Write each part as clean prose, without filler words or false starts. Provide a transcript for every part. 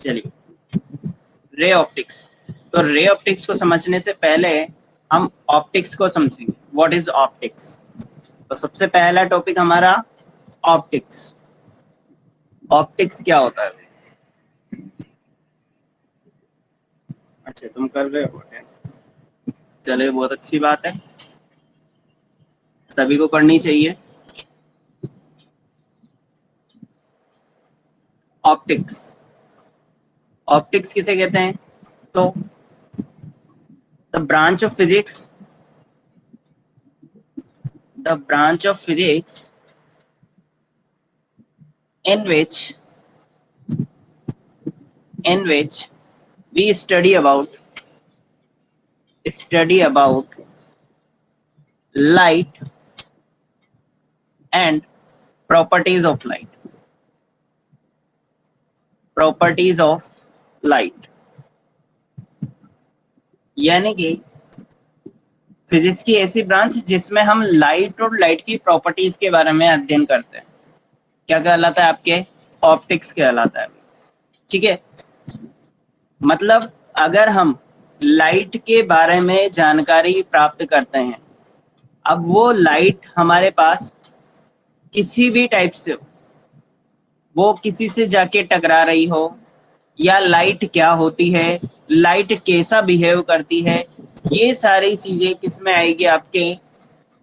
चलिए, ray optics. तो ray optics को समझने से पहले हम ऑप्टिक्स को समझेंगे। What is optics? तो सबसे पहला टॉपिक हमारा ऑप्टिक्स। ऑप्टिक्स क्या होता है? अच्छा, तुम कर रहे हो? चलिए, बहुत अच्छी बात है, सभी को करनी चाहिए। ऑप्टिक्स, ऑप्टिक्स किसे कहते हैं? तो the branch of physics, the branch of physics in which we study about light and properties of light, properties of light। यानी कि फिजिक्स की ऐसी ब्रांच जिसमें हम लाइट और लाइट की प्रॉपर्टीज के बारे में अध्ययन करते हैं। क्या कहलाता है आपके? ऑप्टिक्स कहलाता है। ठीक है, मतलब अगर हम लाइट के बारे में जानकारी प्राप्त करते हैं, अब वो लाइट हमारे पास किसी भी टाइप से हो, वो किसी से जाके टकरा रही हो, या लाइट क्या होती है, लाइट कैसा बिहेव करती है, ये सारी चीजें किस में आएगी? आपके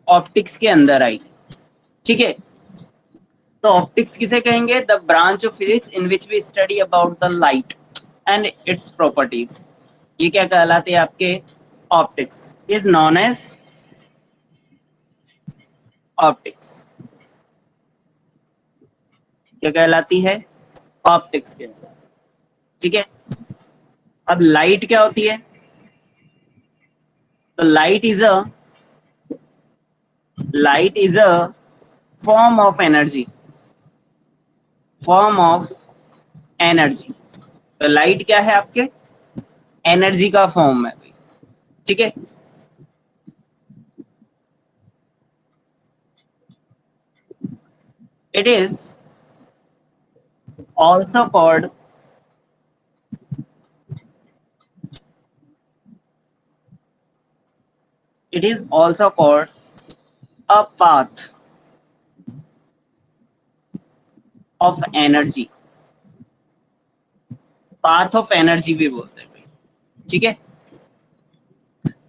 ऑप्टिक्स के अंदर आएगी। ठीक है, तो ऑप्टिक्स किसे कहेंगे? The branch of physics in which we study about the light and its properties. ये क्या कहलाते हैं आपके? Optics is known as optics. क्या कहलाती है? ऑप्टिक्स के अंदर। ठीक है, अब लाइट क्या होती है? तो light is a form of energy, form of energy. तो लाइट क्या है आपके? एनर्जी का फॉर्म है। ठीक है, it is also called it is also called a path of energy, path of energy भी बोलते हैं। ठीक है,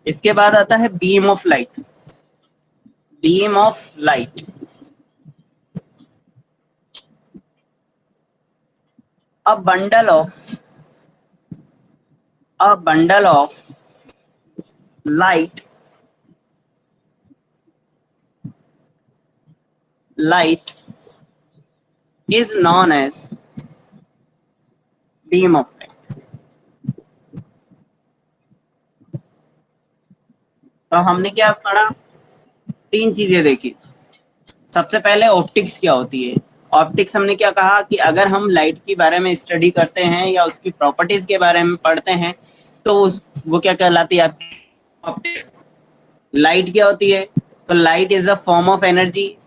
इसके बाद आता है beam of light. Beam of light, a bundle of a bundle of light light is known as beam of light। तो हमने क्या पढ़ा? तीन चीजें देखी। सबसे पहले ऑप्टिक्स क्या होती है। ऑप्टिक्स हमने क्या कहा कि अगर हम लाइट के बारे में स्टडी करते हैं या उसकी प्रॉपर्टीज के बारे में पढ़ते हैं, तो वो क्या कहलाती है आपकी? ऑप्टिक्स। लाइट क्या होती है? तो light is a form of energy.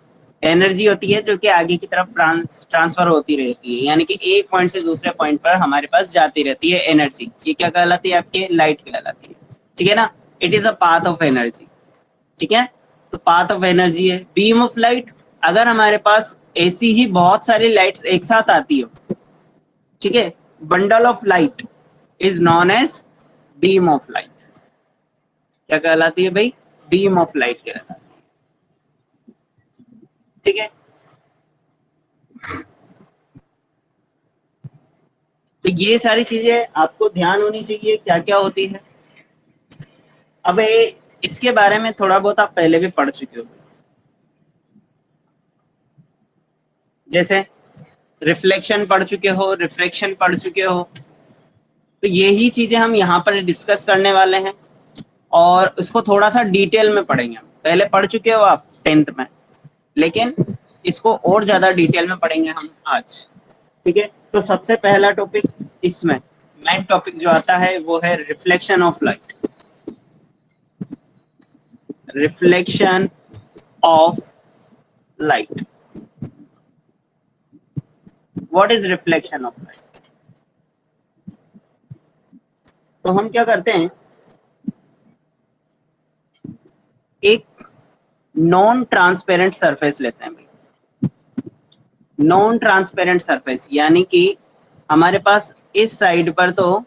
Energy होती है जो कि आगे की तरफ ट्रांसफर होती रहती है, यानी कि एक पॉइंट से दूसरे पॉइंट पर हमारे पास जाती रहती है एनर्जी। ये क्या कहलाती है आपके? लाइट कहलाती है। ठीक है ना, it is a path of energy. ठीक है, तो पाथ ऑफ एनर्जी है। बीम ऑफ लाइट, अगर हमारे पास ऐसी ही बहुत सारी लाइट्स एक साथ आती हो, ठीक है, bundle of light is known as beam of light. क्या कहलाती है भाई? बीम ऑफ लाइट कहलाती है। ठीक है, तो ये सारी चीजें आपको ध्यान होनी चाहिए क्या क्या होती है। अब इसके बारे में थोड़ा बहुत आप पहले भी पढ़ चुके हो, जैसे रिफ्लेक्शन पढ़ चुके हो, रिफ्रैक्शन पढ़ चुके हो। तो यही चीजें हम यहाँ पर डिस्कस करने वाले हैं, और उसको थोड़ा सा डिटेल में पढ़ेंगे। पहले पढ़ चुके हो आप 10th में, लेकिन इसको और ज्यादा डिटेल में पढ़ेंगे हम आज। ठीक है, तो सबसे पहला टॉपिक इसमें मेन टॉपिक जो आता है वो है reflection of light. Reflection of light. What is reflection of light? तो हम क्या करते हैं, एक नॉन ट्रांसपेरेंट सरफेस लेते हैं भाई। नॉन ट्रांसपेरेंट सरफेस यानी कि हमारे पास इस साइड पर तो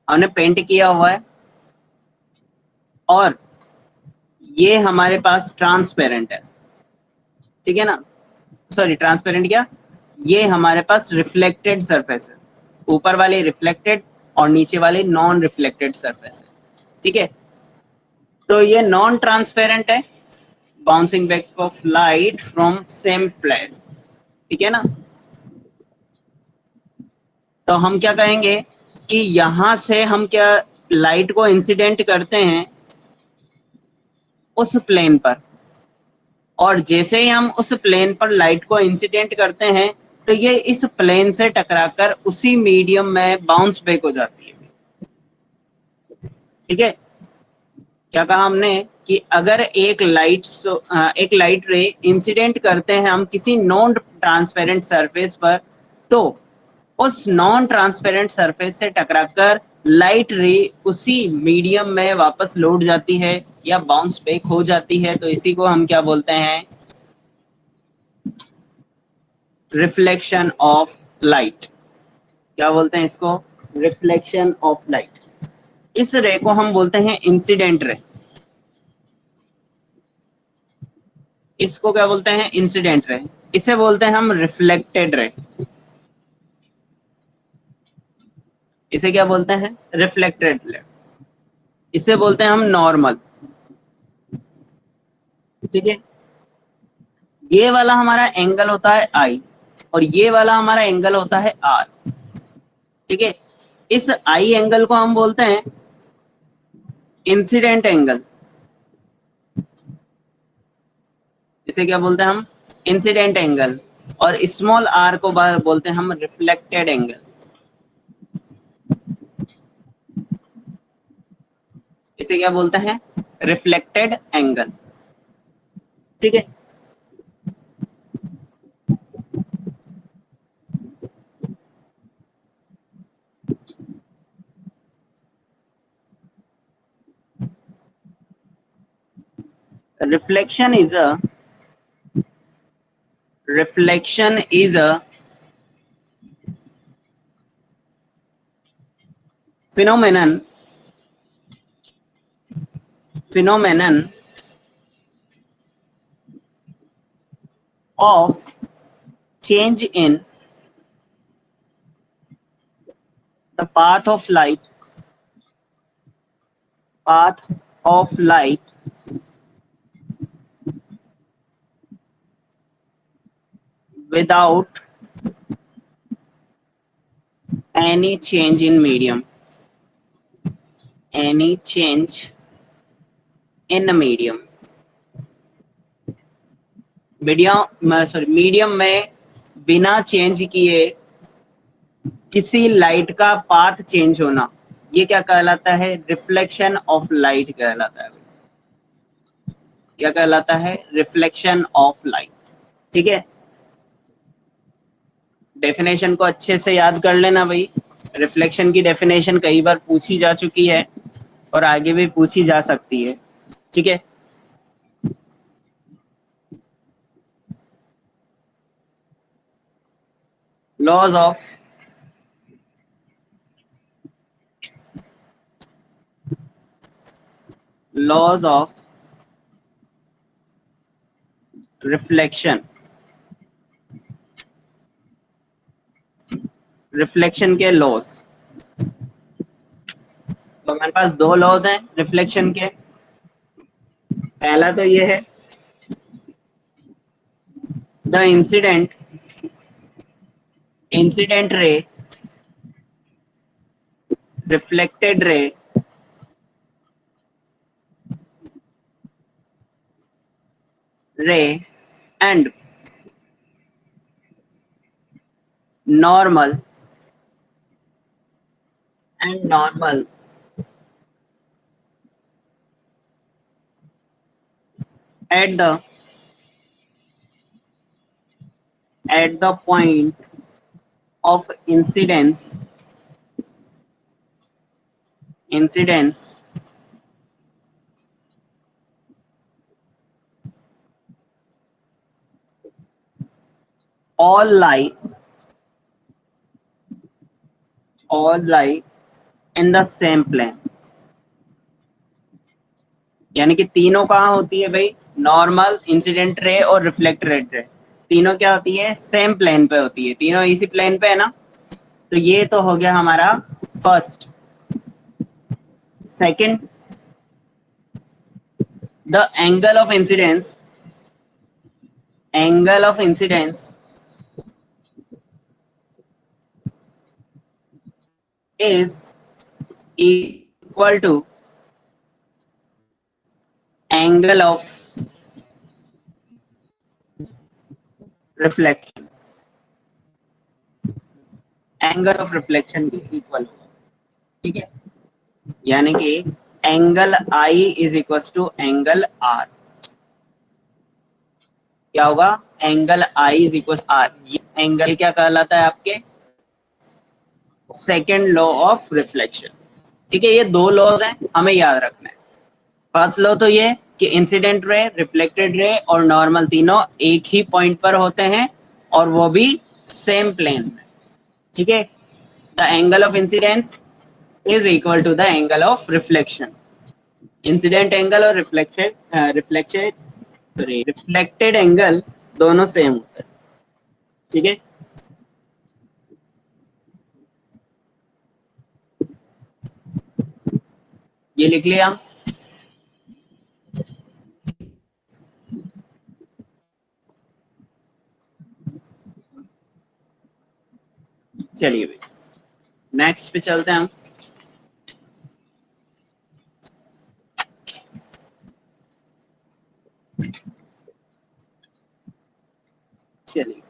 हमने पेंट किया हुआ है और ये हमारे पास ट्रांसपेरेंट है, ठीक है ना। सॉरी, ट्रांसपेरेंट क्या, ये हमारे पास रिफ्लेक्टेड सरफेस है। ऊपर वाली रिफ्लेक्टेड और नीचे वाली नॉन रिफ्लेक्टेड सरफेस है, ठीक है। तो ये नॉन ट्रांसपेरेंट है, bouncing back of light from same place, ठीक है ना। तो हम क्या कहेंगे कि यहां से हम क्या लाइट को इंसिडेंट करते हैं उस प्लेन पर, और जैसे ही हम उस प्लेन पर लाइट को इंसिडेंट करते हैं तो ये इस प्लेन से टकराकर उसी मीडियम में बाउंस बैक हो जाती है, ठीक है। क्या कहा हमने कि अगर एक लाइट रे इंसिडेंट करते हैं हम किसी नॉन ट्रांसपेरेंट सरफेस पर, तो उस नॉन ट्रांसपेरेंट सरफेस से टकराकर लाइट रे उसी मीडियम में वापस लौट जाती है या बाउंस बैक हो जाती है। तो इसी को हम क्या बोलते हैं, रिफ्लेक्शन ऑफ लाइट। क्या बोलते हैं इसको, रिफ्लेक्शन ऑफ लाइट। इस रे को हम बोलते हैं इंसिडेंट रे। इसको क्या बोलते हैं, इंसिडेंट रे। इसे बोलते हैं हम रिफ्लेक्टेड रे। इसे क्या बोलते हैं, रिफ्लेक्टेड रे। इसे बोलते हैं हम नॉर्मल, ठीक है। ये वाला हमारा एंगल होता है आई और ये वाला हमारा एंगल होता है आर, ठीक है। इस आई एंगल को हम बोलते हैं इंसिडेंट एंगल। इसे क्या बोलते हैं हम, इंसिडेंट एंगल। और स्मॉल आर को बोलते हैं हम रिफ्लेक्टेड एंगल। इसे क्या बोलते हैं, रिफ्लेक्टेड एंगल, ठीक है। reflection is a reflection is a phenomenon phenomenon of change in the path of light without any change in medium, any change in a medium। Medium में बिना चेंज किए किसी लाइट का पाथ चेंज होना, ये क्या कहलाता है, रिफ्लेक्शन ऑफ लाइट कहलाता है। क्या कहलाता है, रिफ्लेक्शन ऑफ लाइट, ठीक है। डेफिनेशन को अच्छे से याद कर लेना भाई। रिफ्लेक्शन की डेफिनेशन कई बार पूछी जा चुकी है और आगे भी पूछी जा सकती है, ठीक है। Laws of laws of reflection, reflection के लॉस। तो हमारे पास दो लॉज हैं रिफ्लेक्शन के। पहला तो ये है, the incident ray reflected ray and normal and normal at the point of incidence incidence all lie in the same plane, यानी कि तीनों कहाँ होती है भाई, नॉर्मल, इंसिडेंट रे और रिफ्लेक्टेड रे, तीनों क्या होती है, सेम प्लेन पे होती है, तीनों इसी प्लेन पे है ना। तो ये तो हो गया हमारा first. Second, the angle of incidence is equal to angle of reflection, angle of reflection के इक्वल होगा, ठीक है। यानी कि angle I is equal to angle R, क्या होगा, angle I is equal R. ये एंगल क्या कहलाता है आपके, सेकेंड लॉ ऑफ रिफ्लेक्शन, ठीक है। ये दो लॉज हैं, हमें याद रखना है। फर्स्ट लॉ तो ये कि इंसिडेंट रे, रिफ्लेक्टेड रे और नॉर्मल तीनों एक ही पॉइंट पर होते हैं और वो भी सेम प्लेन में, ठीक है। The angle of incidence is equal to the angle of reflection. Incident angle और रिफ्लेक्टेड एंगल दोनों सेम होते हैं, ठीक है। ये लिख लिया। चलिए भाई नेक्स्ट पे चलते हैं हम। चलिए,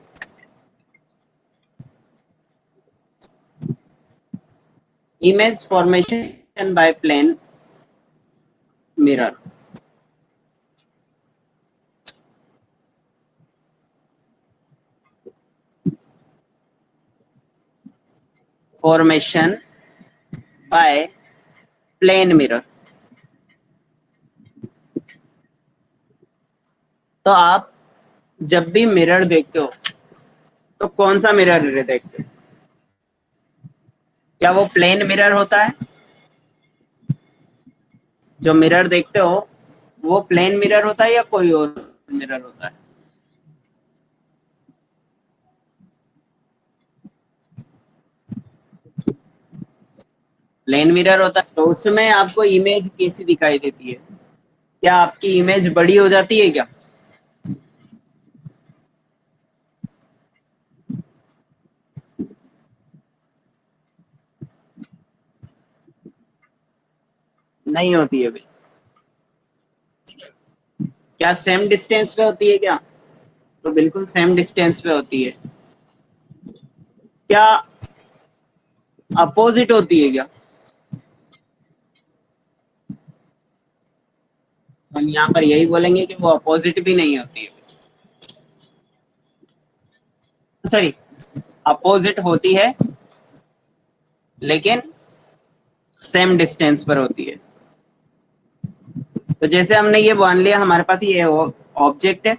image formation by plane mirror. Formation by plane mirror. तो आप जब भी मिरर देखते हो तो कौन सा मिरर देखते हो, क्या वो प्लेन मिरर होता है, जो मिरर देखते हो वो प्लेन मिरर होता है या कोई और मिरर होता है। प्लेन मिरर होता है, तो उसमें आपको इमेज कैसी दिखाई देती है, क्या आपकी इमेज बड़ी हो जाती है क्या, नहीं होती है भाई। क्या सेम डिस्टेंस पे होती है क्या, तो बिल्कुल सेम डिस्टेंस पे होती है। क्या अपोजिट होती है क्या, हम यहाँ पर यही बोलेंगे कि वो अपोजिट भी नहीं होती है, सॉरी, अपोजिट होती है लेकिन सेम डिस्टेंस पर होती है। तो जैसे हमने ये मान लिया हमारे पास ये ऑब्जेक्ट है,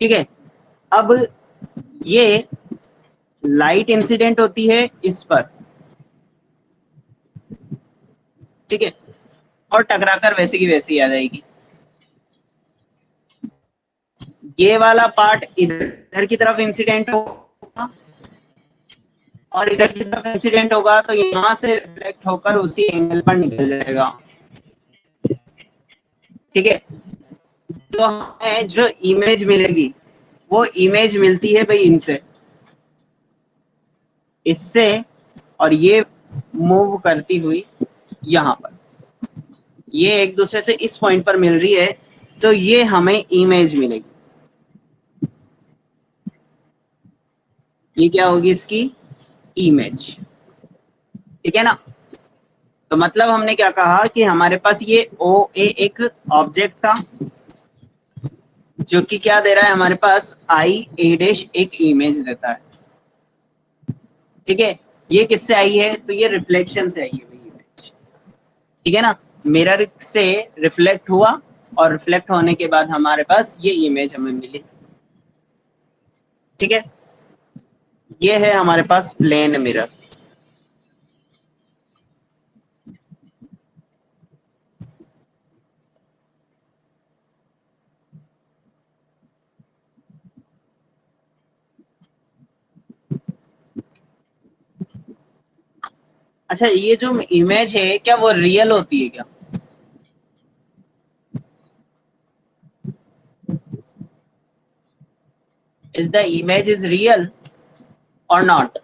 ठीक है। अब ये लाइट इंसिडेंट होती है इस पर, ठीक है, और टकराकर वैसी की वैसी आ जाएगी। ये वाला पार्ट इधर की तरफ इंसिडेंट होगा और इधर की तरफ इंसिडेंट होगा, तो यहाँ से रिफ्लेक्ट होकर उसी एंगल पर निकल जाएगा, ठीक है। तो हमें जो इमेज मिलेगी वो इमेज मिलती है भाई इनसे, इससे, और ये मूव करती हुई यहाँ पर, ये एक दूसरे से इस पॉइंट पर मिल रही है, तो ये हमें इमेज मिलेगी। ये क्या होगी इसकी इमेज, ठीक है ना। तो मतलब हमने क्या कहा कि हमारे पास ये ओ ए एक ऑब्जेक्ट था जो कि क्या दे रहा है हमारे पास आई ए डैश एक इमेज देता है, ठीक है। ये किससे आई है, तो ये रिफ्लेक्शन से आई है भाई इमेज, ठीक है ना, मिरर से रिफ्लेक्ट हुआ और रिफ्लेक्ट होने के बाद हमारे पास ये इमेज हमें मिली। ठीक है, ये है हमारे पास प्लेन मिरर। अच्छा, ये जो इमेज है क्या वो रियल होती है क्या? Is the image is real और नॉट?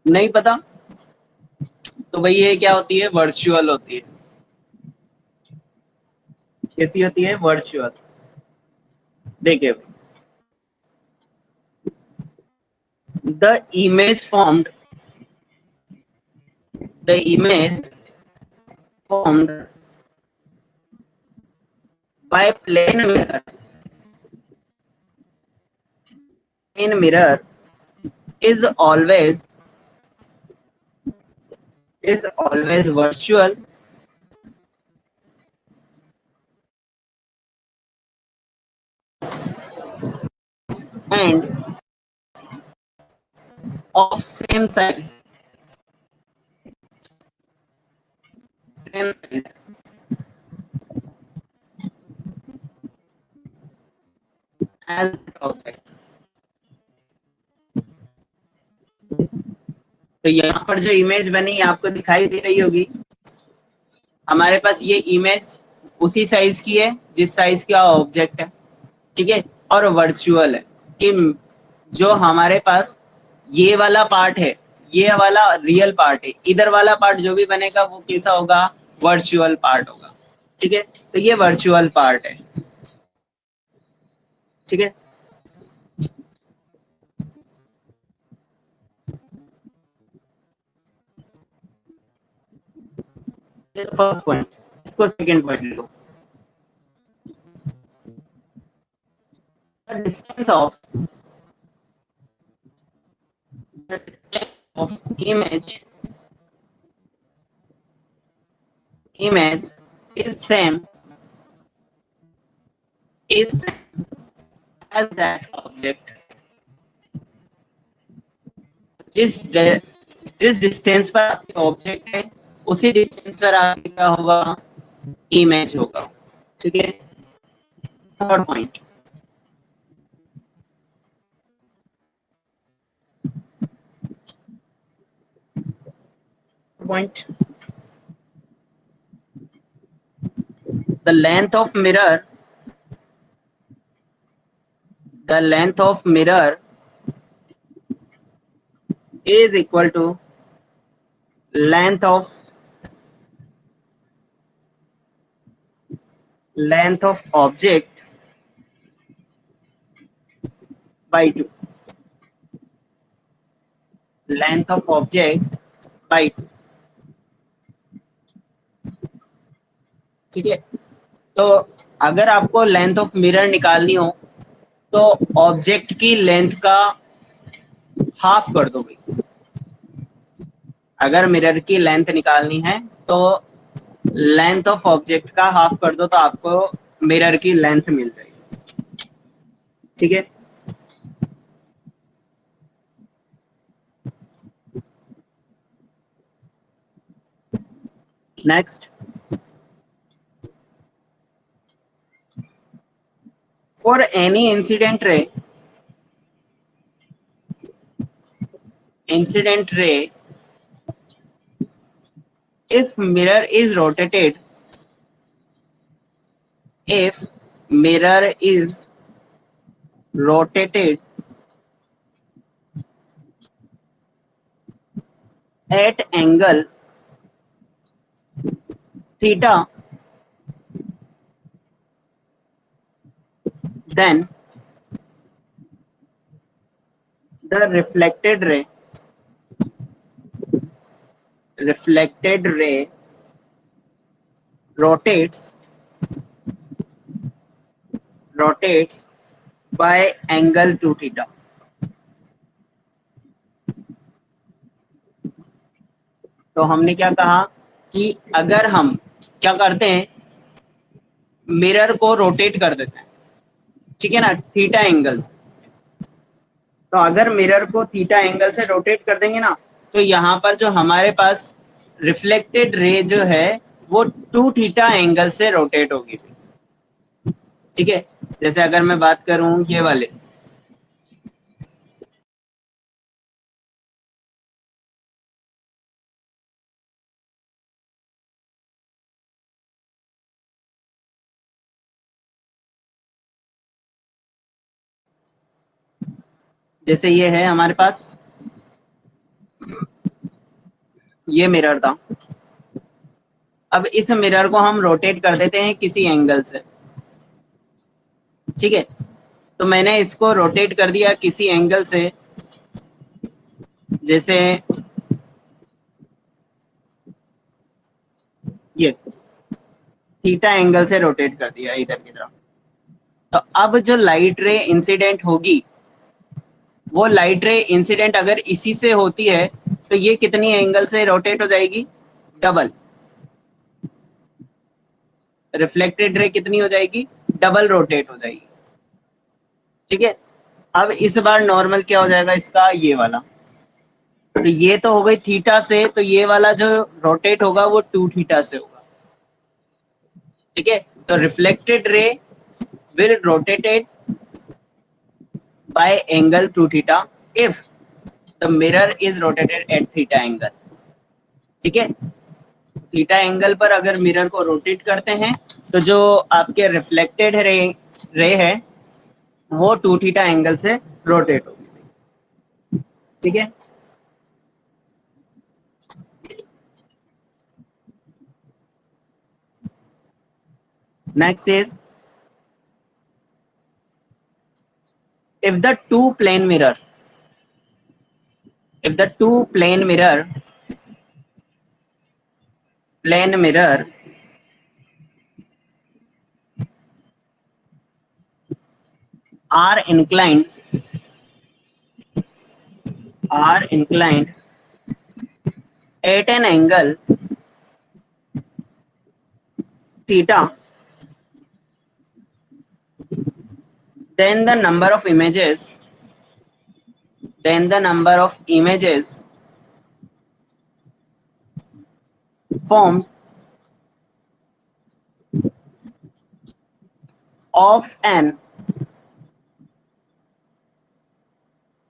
नहीं पता, तो भाई ये क्या होती है? वर्चुअल होती है। कैसी होती है? वर्चुअल। देखिए, the image formed, the image formed by plane mirror, plane mirror is always virtual and of same size as that object। तो यहाँ पर जो इमेज बनी आपको दिखाई दे रही होगी, हमारे पास ये इमेज उसी साइज की है जिस साइज का ऑब्जेक्ट है। ठीक है, और वर्चुअल है कि जो हमारे पास ये वाला पार्ट है, ये वाला रियल पार्ट है, इधर वाला पार्ट जो भी बनेगा वो कैसा होगा? वर्चुअल पार्ट होगा। ठीक है, तो ये वर्चुअल पार्ट है। ठीक है, फर्स्ट पॉइंट, इसको second point low. The distance of the distance of image is same as that object। जिस जिस डिस्टेंस पर आपके ऑब्जेक्ट है उसी डिस्टेंस पर आपके क्या होगा? इमेज होगा। ठीक है, third point, point the length of mirror the length of mirror is equal to length of object by 2, length of object by 2। ठीक है, तो अगर आपको लेंथ ऑफ मिरर निकालनी हो तो ऑब्जेक्ट की लेंथ का हाफ कर दो भाई। अगर मिरर की लेंथ निकालनी है तो लेंथ ऑफ ऑब्जेक्ट का हाफ कर दो तो आपको मिरर की लेंथ मिल जाएगी। ठीक है, next, for any incident ray if mirror is rotated if mirror is rotated at angle theta, then the reflected ray rotates by angle 2 theta। तो हमने क्या कहा कि अगर हम क्या करते हैं, मिरर को रोटेट कर देते हैं, ठीक है ना, थीटा एंगल से। तो अगर मिरर को थीटा एंगल से रोटेट कर देंगे ना, तो यहाँ पर जो हमारे पास रिफ्लेक्टेड रे जो है वो 2 थीटा एंगल से रोटेट होगी, ठीक है। जैसे अगर मैं बात करूं ये वाले, जैसे ये है हमारे पास, ये मिरर था। अब इस मिरर को हम रोटेट कर देते हैं किसी एंगल से, ठीक है। तो मैंने इसको रोटेट कर दिया किसी एंगल से, जैसे ये थीटा एंगल से रोटेट कर दिया इधर की तरफ। तो अब जो लाइट रे इंसिडेंट होगी, वो लाइट रे इंसिडेंट अगर इसी से होती है तो ये कितनी एंगल से रोटेट हो जाएगी, डबल। रिफ्लेक्टेड रे कितनी हो जाएगी, डबल रोटेट हो जाएगी, ठीक है। अब इस बार नॉर्मल क्या हो जाएगा इसका, ये वाला। तो ये तो हो गई थीटा से, तो ये वाला जो रोटेट होगा वो 2 थीटा से होगा, ठीक है। तो reflected ray will rotated bye angle 2 theta if the mirror is rotated at theta angle, ठीक है। थीटा एंगल पर अगर मिरर को रोटेट करते हैं तो जो आपके रिफ्लेक्टेड रे है वो 2 थीटा एंगल से रोटेट होगी, ठीक है। Next is, if the two plane mirror if the two plane mirror are inclined at an angle theta, then the number of images formed of an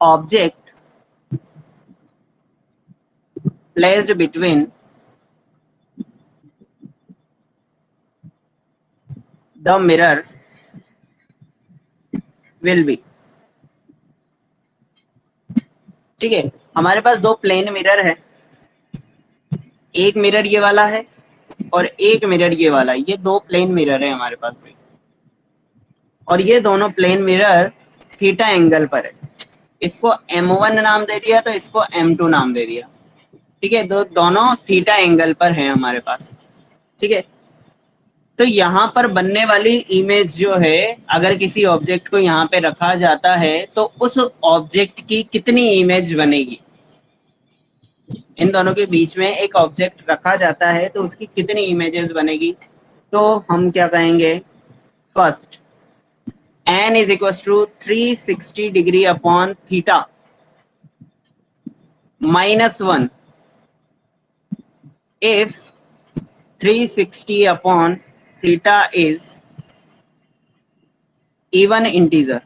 object placed between the mirror will be, ठीक है। हमारे पास दो plane mirror है, एक mirror ये वाला है और एक मिरर ये वाला है, ये दो प्लेन मिरर है हमारे पास में, और ये दोनों प्लेन मिरर थीटा एंगल पर है। इसको M1 नाम दे दिया तो इसको M2 नाम दे दिया, ठीक है। दोनों थीटा एंगल पर है हमारे पास, ठीक है। तो यहाँ पर बनने वाली इमेज जो है, अगर किसी ऑब्जेक्ट को यहाँ पे रखा जाता है तो उस ऑब्जेक्ट की कितनी इमेज बनेगी, इन दोनों के बीच में एक ऑब्जेक्ट रखा जाता है तो उसकी कितनी इमेजेस बनेगी। तो हम क्या कहेंगे, first n is equals to 360 degree upon theta minus 1 if 360 upon theta is even integer,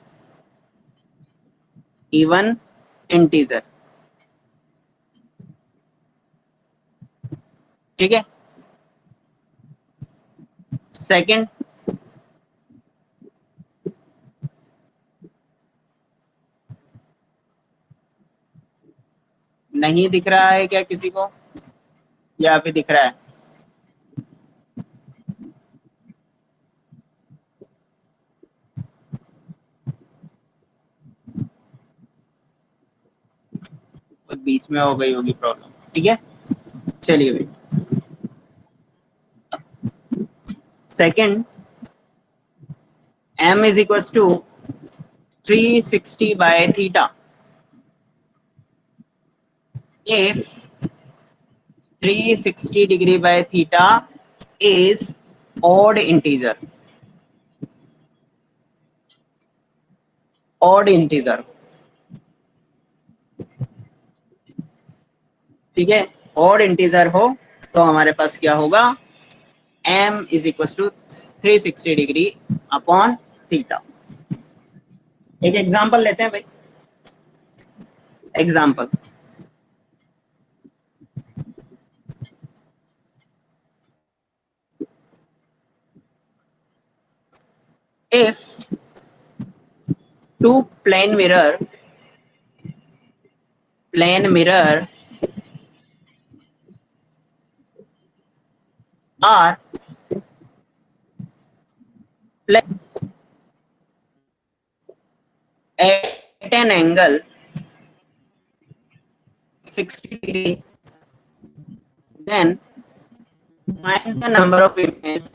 ठीक है। सेकंड, नहीं दिख रहा है क्या किसी को, या अभी दिख रहा है, कुछ बीच में हो गई होगी प्रॉब्लम, ठीक है। चलिए भाई, second, m is equals to 360 by theta. If 360 degree by theta is odd integer, ठीक है, odd integer हो तो हमारे पास क्या होगा, m is equals to 360 degree upon theta. एक एग्जांपल लेते हैं भाई. Example, if two plane mirror are placed at an angle 60 degree, then find the number of images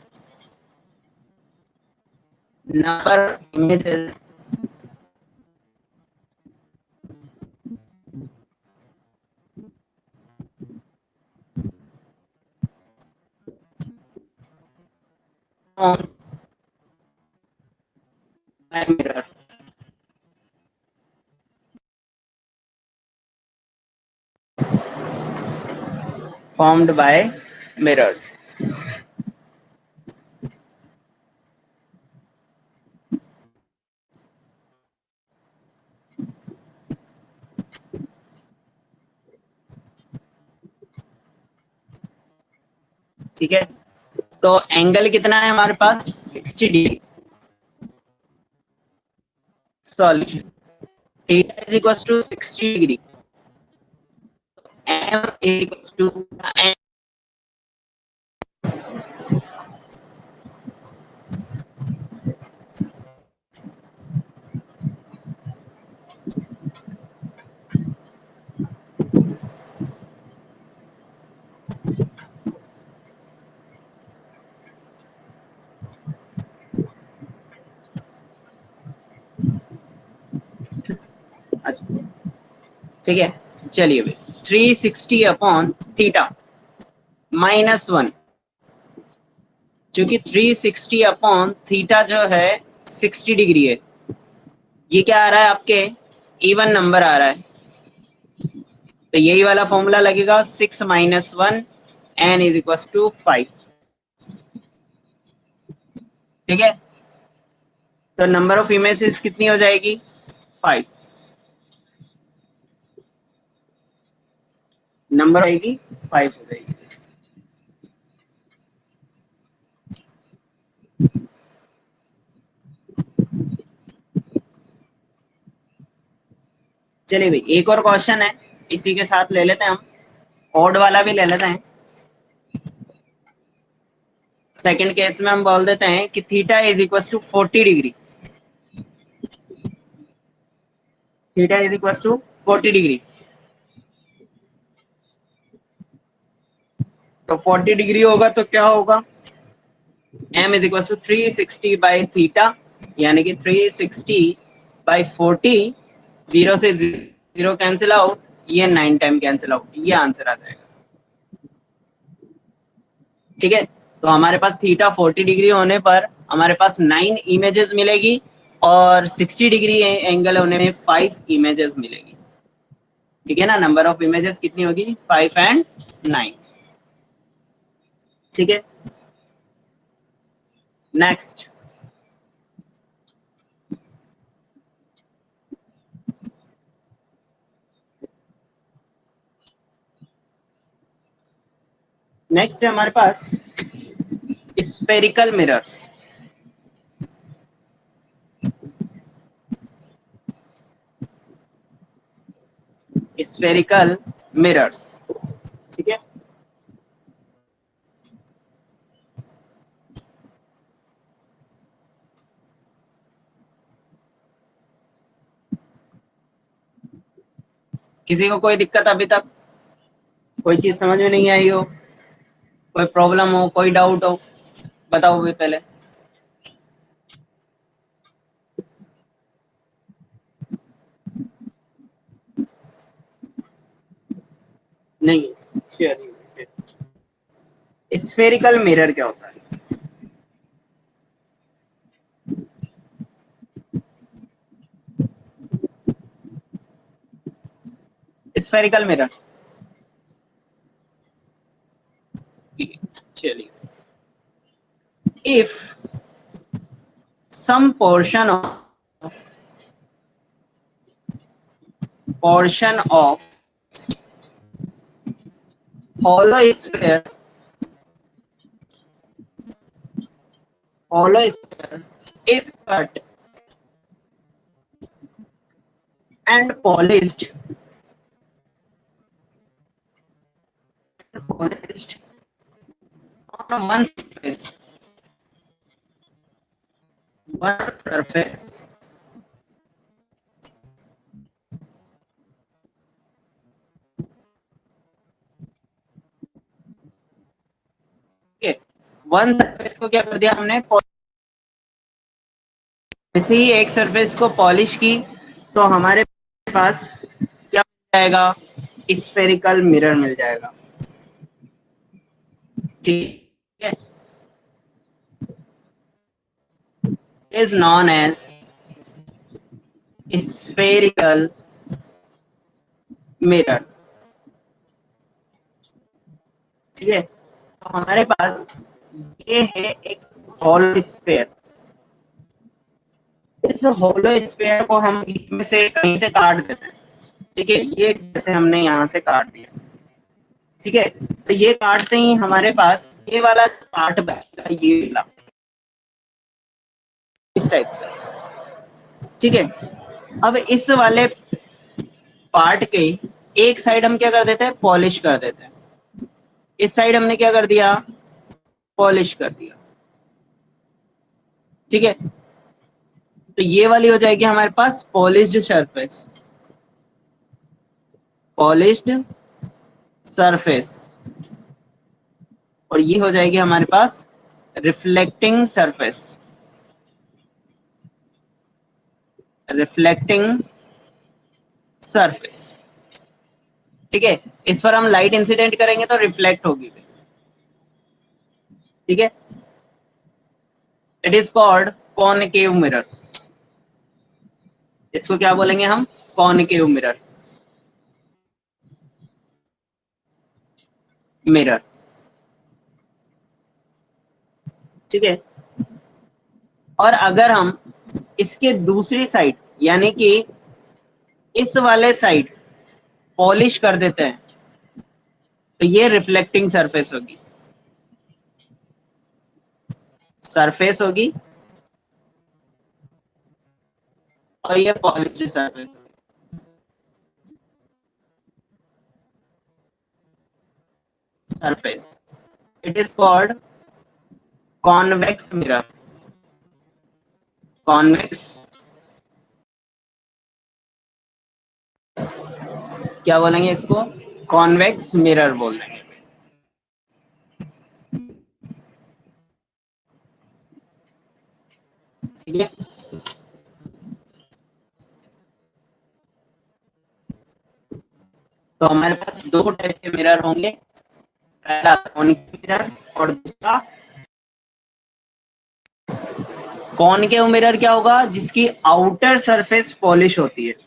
formed by mirror. Formed by mirrors. ठीक है, तो angle कितना है हमारे पास, 60 degree. Solution, theta is equal to 60 degree, m is equals to n. अच्छा, ठीक है, चलिए भाई, 360 अपॉन थीटा -1, क्योंकि 360 अपॉन थीटा जो है 60 डिग्री है, ये क्या आ रहा है आपके, इवन नंबर आ रहा है, तो यही वाला फॉर्मूला लगेगा, 6 - 1 n इज इक्वल टू 5. ठीक है, तो नंबर ऑफ इमेजेस कितनी हो जाएगी, 5. नंबर आएगी 5 हो जाएगी. चलिए भाई, एक और क्वेश्चन है, इसी के साथ ले लेते हैं हम, ऑड वाला भी ले लेते हैं. सेकंड केस में हम बोल देते हैं कि theta is equal to 40 degree. Theta is equal to 40 degree, तो 40 डिग्री होगा तो क्या होगा, m is equal to 360 by theta, यानी कि 360 बाई 40, 0 से 0 कैंसिल आउट, ये 9 टाइम कैंसिल आउट, ये आंसर आ जाएगा. ठीक है, तो हमारे पास थीटा 40 डिग्री होने पर हमारे पास 9 इमेजेस मिलेगी, और 60 डिग्री एंगल होने में 5 इमेजेस मिलेगी. ठीक है ना, नंबर ऑफ इमेजेस कितनी होगी, 5 एंड 9. ठीक है, नेक्स्ट, नेक्स्ट है हमारे पास स्फेरिकल मिरर्स. स्फेरिकल मिरर्स, ठीक है, किसी को कोई दिक्कत अभी तक, कोई चीज समझ में नहीं आई हो, कोई प्रॉब्लम हो, कोई डाउट हो, बताओ भी पहले। नहीं, शेयर नहीं। स्फेरिकल मिरर क्या होता है? स्फेरिकल मिरर, चलिए, if some portion of hollow sphere is cut and polished on one surface, okay, one surface को क्या कर दिया हमने, जैसे ही एक सरफेस को पॉलिश की तो हमारे पास क्या मिल जाएगा, स्फेरिकल मिरर मिल जाएगा। ठीक है, is known as spherical mirror. ठीक है, तो हमारे पास ये है एक हॉलो स्फेयर। इस हॉलो स्फेयर को हम इसमें से कहीं से काट देते हैं। ठीक है, ये जैसे हमने यहाँ से काट दिया। ठीक है, तो ये काटते ही हमारे पास ये वाला पार्ट बचेगा, ये वाला, इस टाइप से। ठीक है, अब इस वाले पार्ट के एक साइड हम क्या कर देते हैं, पॉलिश कर देते हैं। इस साइड हमने क्या कर दिया, पॉलिश कर दिया। ठीक है, तो ये वाली हो जाएगी हमारे पास पॉलिश्ड सरफेस, पॉलिश्ड सरफेस, और ये हो जाएगी हमारे पास रिफ्लेक्टिंग सरफेस, रिफ्लेक्टिंग सरफेस। ठीक है, इस पर हम लाइट इंसिडेंट करेंगे तो रिफ्लेक्ट होगी। ठीक है, it is called concave mirror. इसको क्या बोलेंगे हम, कॉनकेव मिरर, मिरर। ठीक है, और अगर हम इसके दूसरी साइड यानी कि इस वाले साइड पॉलिश कर देते हैं तो ये रिफ्लेक्टिंग सरफेस होगी, सरफेस होगी, और ये पॉलिश सरफेस होगी। Surface, it is called convex mirror, convex, क्या बोलेंगे इसको, कॉन्वेक्स मिरर बोल देंगे। ठीक है, तो हमारे पास दो टाइप के मिरर होंगे, पहला कॉनिक मिरर और दूसरा कॉनकेव मिरर। क्या होगा, जिसकी आउटर सरफेस पॉलिश होती है।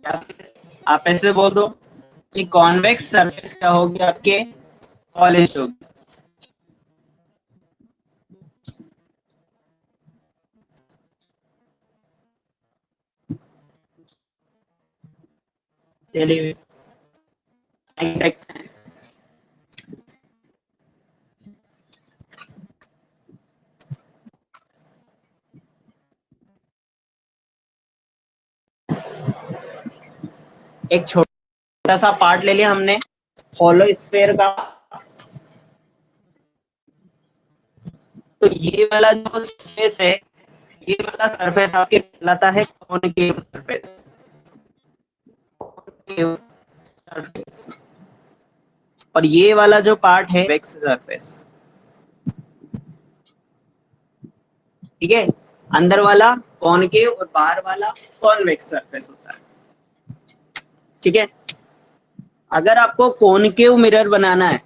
या फिर आप ऐसे बोल दो कि कॉन्वेक्स सरफेस क्या होगी, आपके पॉलिश होगी। चलिए, एक छोटा सा पार्ट ले लिया हमने हॉलो स्फेयर का, तो ये वाला जो स्पेस है ये वाला सरफेस आपके कहलाता है कॉनकेव सरफेस, कॉनकेव सरफेस। और ये वाला जो पार्ट है कॉन्वेक्स सरफेस, ठीक है। अंदर वाला कॉनकेव और बाहर वाला कॉन्वेक्स सरफेस होता है, ठीक है। अगर आपको कॉनकेव मिरर बनाना है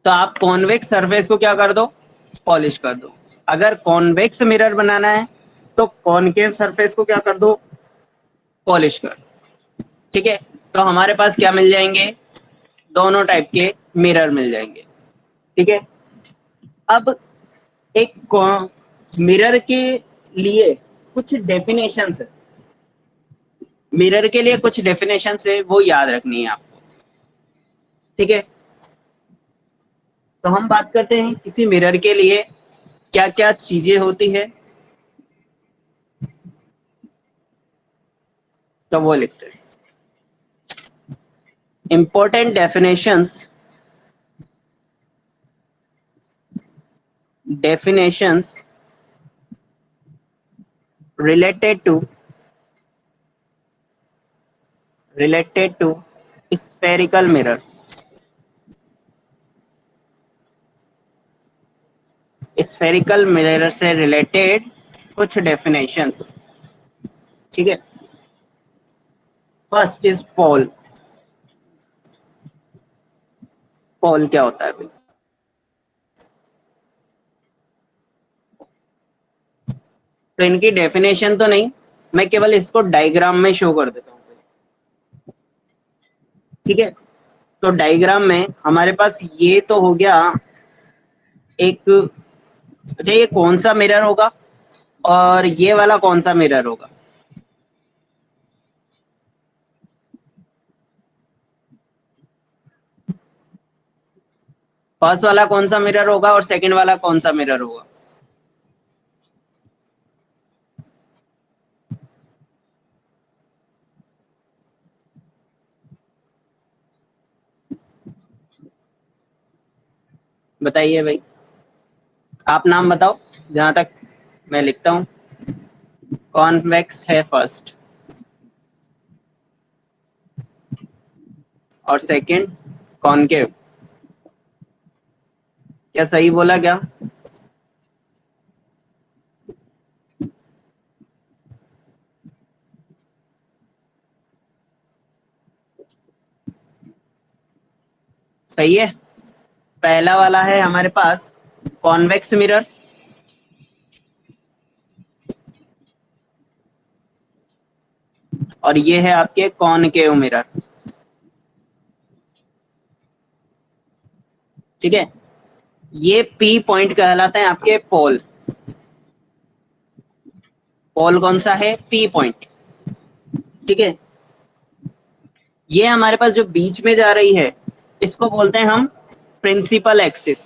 तो आप कॉन्वेक्स सरफेस को क्या कर दो, पॉलिश कर दो। अगर कॉन्वेक्स मिरर बनाना है तो कॉनकेव सरफेस को क्या कर दो, पॉलिश कर दो, ठीक है। तो हमारे पास क्या मिल जाएंगे, दोनों टाइप के मिरर मिल जाएंगे, ठीक है। अब एक मिरर के लिए कुछ डेफिनेशंस है, मिरर के लिए कुछ डेफिनेशंस है, वो याद रखनी है आपको, ठीक है। तो हम बात करते हैं किसी मिरर के लिए क्या क्या चीजें होती है, तो वो लिखते हैं important definitions related to spherical mirror, spherical mirror से रिलेटेड कुछ डेफिनेशंस, ठीक है। First is pole. पोल क्या होता है भाई, तो इनकी डेफिनेशन तो नहीं, मैं केवल इसको डायग्राम में शो कर देता हूँ, ठीक है। तो डायग्राम में हमारे पास ये तो हो गया एक, अच्छा ये कौन सा मिरर होगा और ये वाला कौन सा मिरर होगा, फर्स्ट वाला कौन सा मिरर होगा और सेकंड वाला कौन सा मिरर होगा, बताइए भाई, आप नाम बताओ जहां तक मैं लिखता हूँ। कॉन्वेक्स है फर्स्ट और सेकंड कॉनकेव, क्या सही बोला क्या, सही है। पहला वाला है हमारे पास कॉन्वेक्स मिरर, और ये है आपके कॉनकेव मिरर, ठीक है। ये पी पॉइंट कहलाते हैं आपके पोल। पोल कौन सा है, पी पॉइंट, ठीक है। ये हमारे पास जो बीच में जा रही है इसको बोलते हैं हम प्रिंसिपल एक्सिस,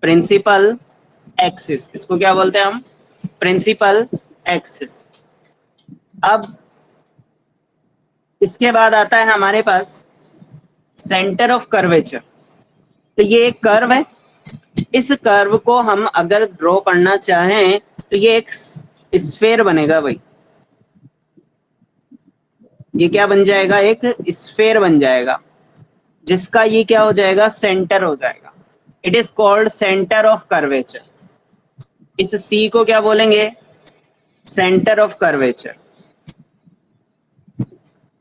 प्रिंसिपल एक्सिस, इसको क्या बोलते हैं हम, प्रिंसिपल एक्सिस। अब इसके बाद आता है हमारे पास सेंटर ऑफ कर्वेचर। तो ये एक कर्व है, इस कर्व को हम अगर ड्रॉ करना चाहें तो ये एक स्फेयर बनेगा भाई, ये क्या बन जाएगा, एक स्फेयर बन जाएगा, जिसका ये क्या हो जाएगा, सेंटर हो जाएगा। It is called center of curvature. इस सी को क्या बोलेंगे, center of curvature.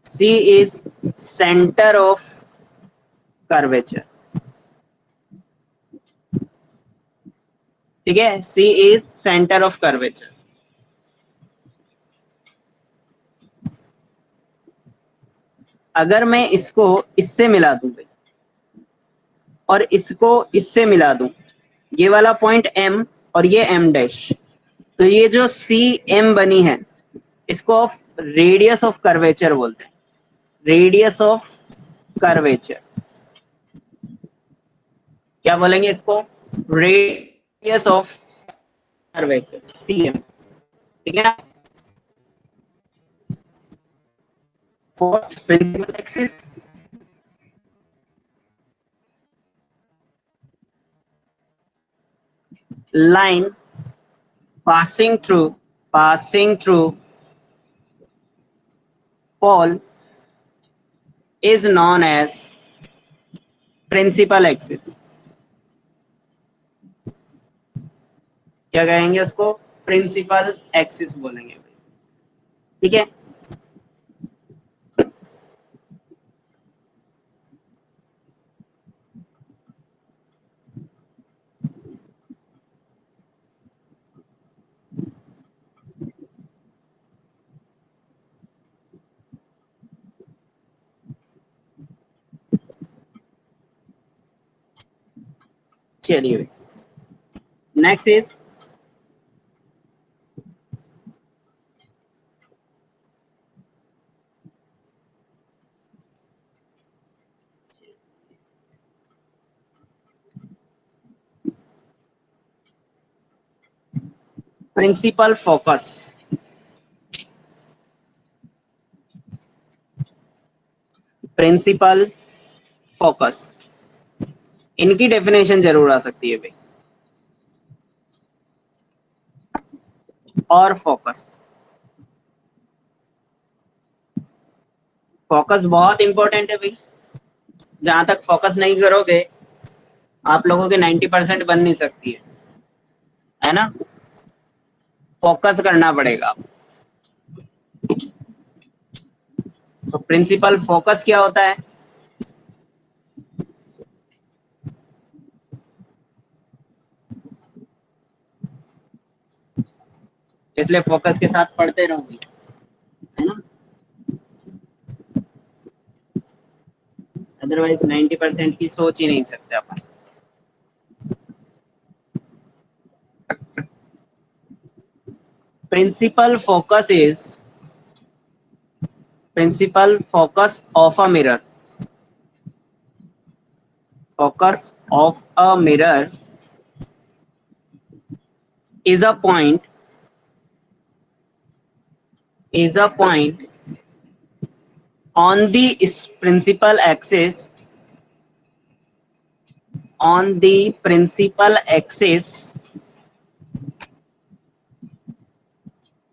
C is center of curvature, ठीक है। C is center of curvature. अगर मैं इसको इससे मिला दूं भाई और इसको इससे मिला दूं, ये वाला पॉइंट एम और ये एम डैश, तो ये जो सी एम बनी है इसको रेडियस ऑफ कर्वेचर बोलते हैं, रेडियस ऑफ कर्वेचर, क्या बोलेंगे इसको, radius of curvature, C M, ठीक है। Fourth principal axis, line passing through pole is known as principal axis. क्या कहेंगे उसको? प्रिंसिपल एक्सिस बोलेंगे। ठीक है, चलिए next is principal focus. Principal focus, इनकी डेफिनेशन जरूर आ सकती है भाई। और फोकस, फोकस बहुत इंपॉर्टेंट है भाई। जहां तक फोकस नहीं करोगे आप लोगों के 90% बन नहीं सकती है ना? फोकस करना पड़ेगा। तो प्रिंसिपल फोकस क्या होता है? इसलिए फोकस के साथ पढ़ते रहोगे, है ना? अदरवाइज 90% की सोच ही नहीं सकते अपन। Principal focus is principal focus of a mirror. Focus of a mirror is a point on the principal axis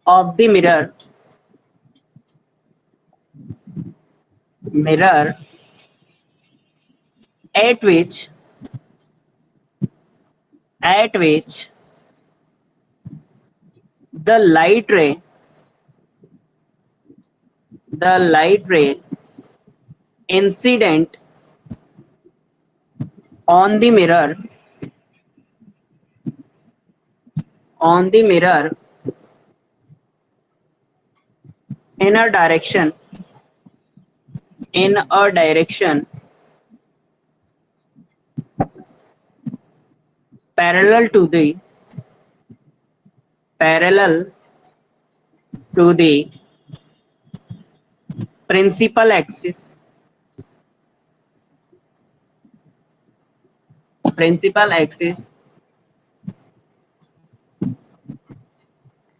of the mirror at which the light ray incident on the mirror in a direction parallel to the principal axis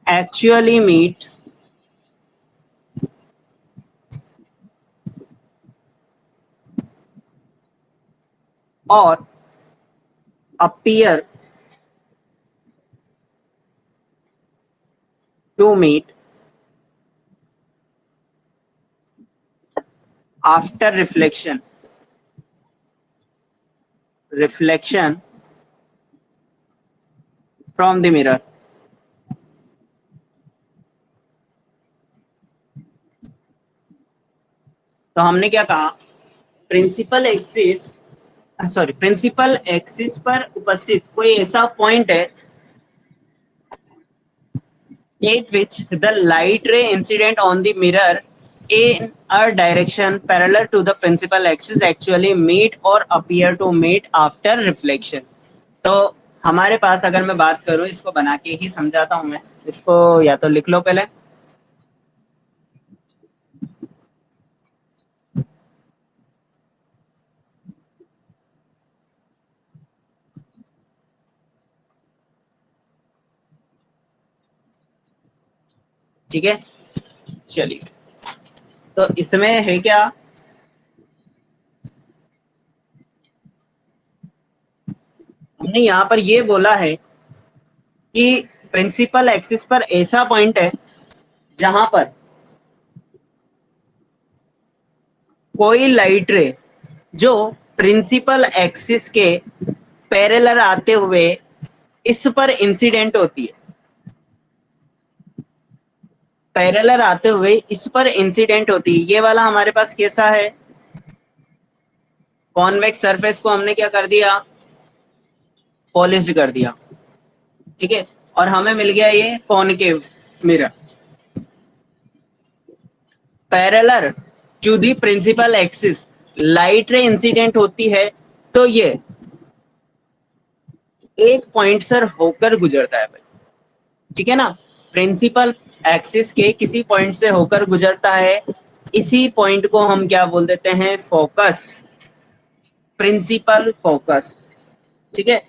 actually meets or appear to meet after reflection from the mirror. तो हमने क्या कहा? Principal axis पर उपस्थित कोई ऐसा point है at which the light ray incident on the mirror in a direction parallel to the principal axis actually meet or appear to meet after reflection. तो हमारे पास अगर मैं बात करूं, इसको बना के ही समझाता हूं मैं, इसको या तो लिख लो पहले। ठीक है, चलिए। तो इसमें है क्या? हमने यहाँ पर ये बोला है कि प्रिंसिपल एक्सिस पर ऐसा पॉइंट है जहां पर कोई लाइट रे जो प्रिंसिपल एक्सिस के पैरेलल आते हुए इस पर इंसिडेंट होती है, पैरेलल आते हुए इस पर इंसिडेंट होती है। ये वाला हमारे पास कैसा है, कॉन्वेक्स सरफेस को हमने क्या कर दिया, पॉलिश कर दिया, ठीक है, और हमें मिल गया ये concave mirror parallel to the principal axis. Light ray incident होती है तो ये एक पॉइंट से होकर गुजरता है भाई, ठीक है ना, प्रिंसिपल एक्सिस के किसी पॉइंट से होकर गुजरता है, इसी पॉइंट को हम क्या बोल देते हैं, फोकस, प्रिंसिपल फोकस, ठीक है।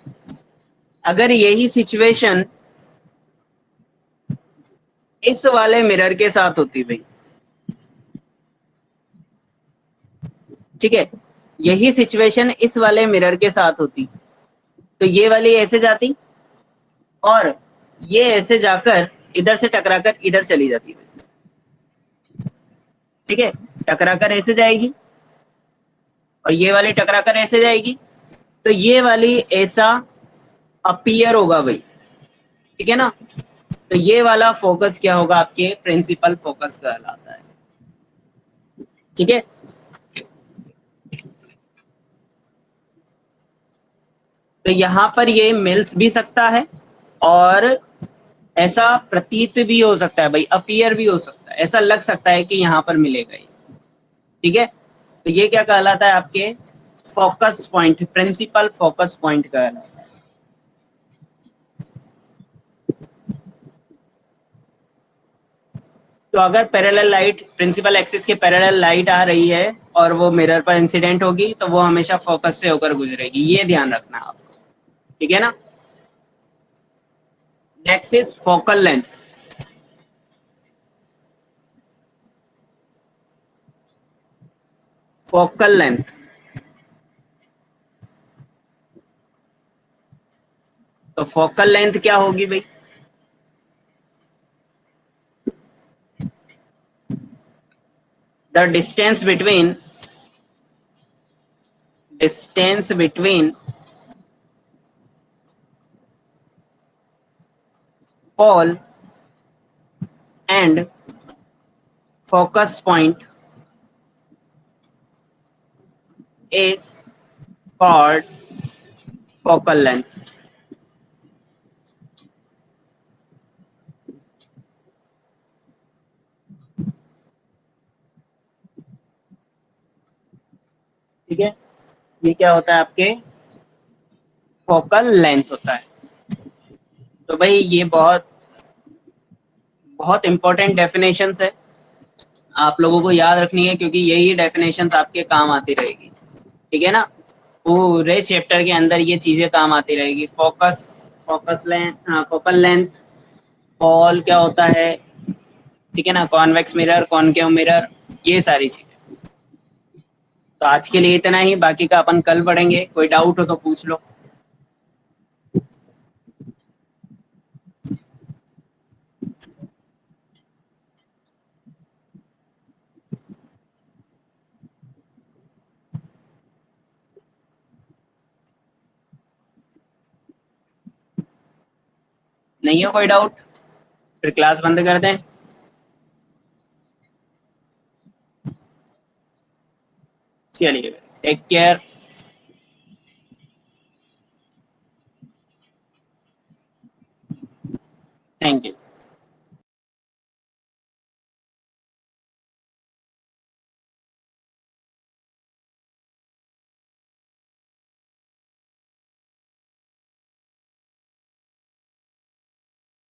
अगर यही सिचुएशन इस वाले मिरर के साथ होती भाई, ठीक है, यही सिचुएशन इस वाले मिरर के साथ होती तो ये वाली ऐसे जाती और ये ऐसे जाकर इधर से टकराकर इधर चली जाती, ठीक है, टकराकर ऐसे जाएगी और ये वाली टकराकर ऐसे जाएगी, तो ये वाली ऐसा अपीयर होगा भाई, ठीक है ना, तो ये वाला फोकस क्या होगा, आपके प्रिंसिपल फोकस कहलाता है, ठीक है। तो यहाँ पर ये मिल भी सकता है और ऐसा प्रतीत भी हो सकता है भाई, अपीयर भी हो सकता है, ऐसा लग सकता है कि यहाँ पर मिलेगा ये, ठीक है। तो ये क्या कहलाता है, आपके focus point, principal focus point कहलाता है। तो अगर पैरेलल लाइट, प्रिंसिपल एक्सिस के पैरेलल लाइट आ रही है और वो मिरर पर इंसिडेंट होगी तो वो हमेशा फोकस से होकर गुजरेगी, ये ध्यान रखना आपको, ठीक है ना। Next is focal length. Focal length, तो फोकल लेंथ क्या होगी भाई, the distance between pole and focus point is called focal length, ठीक है। ये क्या होता है, आपके फोकल लेंथ होता है। तो भाई ये बहुत बहुत इंपॉर्टेंट डेफिनेशंस है, आप लोगों को याद रखनी है क्योंकि यही डेफिनेशंस आपके काम आती रहेगी, ठीक है ना, पूरे चैप्टर के अंदर ये चीजें काम आती रहेगी। Focus length, focal length, ball क्या होता है, ठीक है ना, कॉन्वेक्स मिरर, कॉनकेव मिरर, ये सारी चीजें। तो आज के लिए इतना ही, बाकी का अपन कल पढ़ेंगे, कोई डाउट हो तो पूछ लो। नहीं हो कोई डाउट, फिर क्लास बंद कर दें। चलिए, टेक केयर।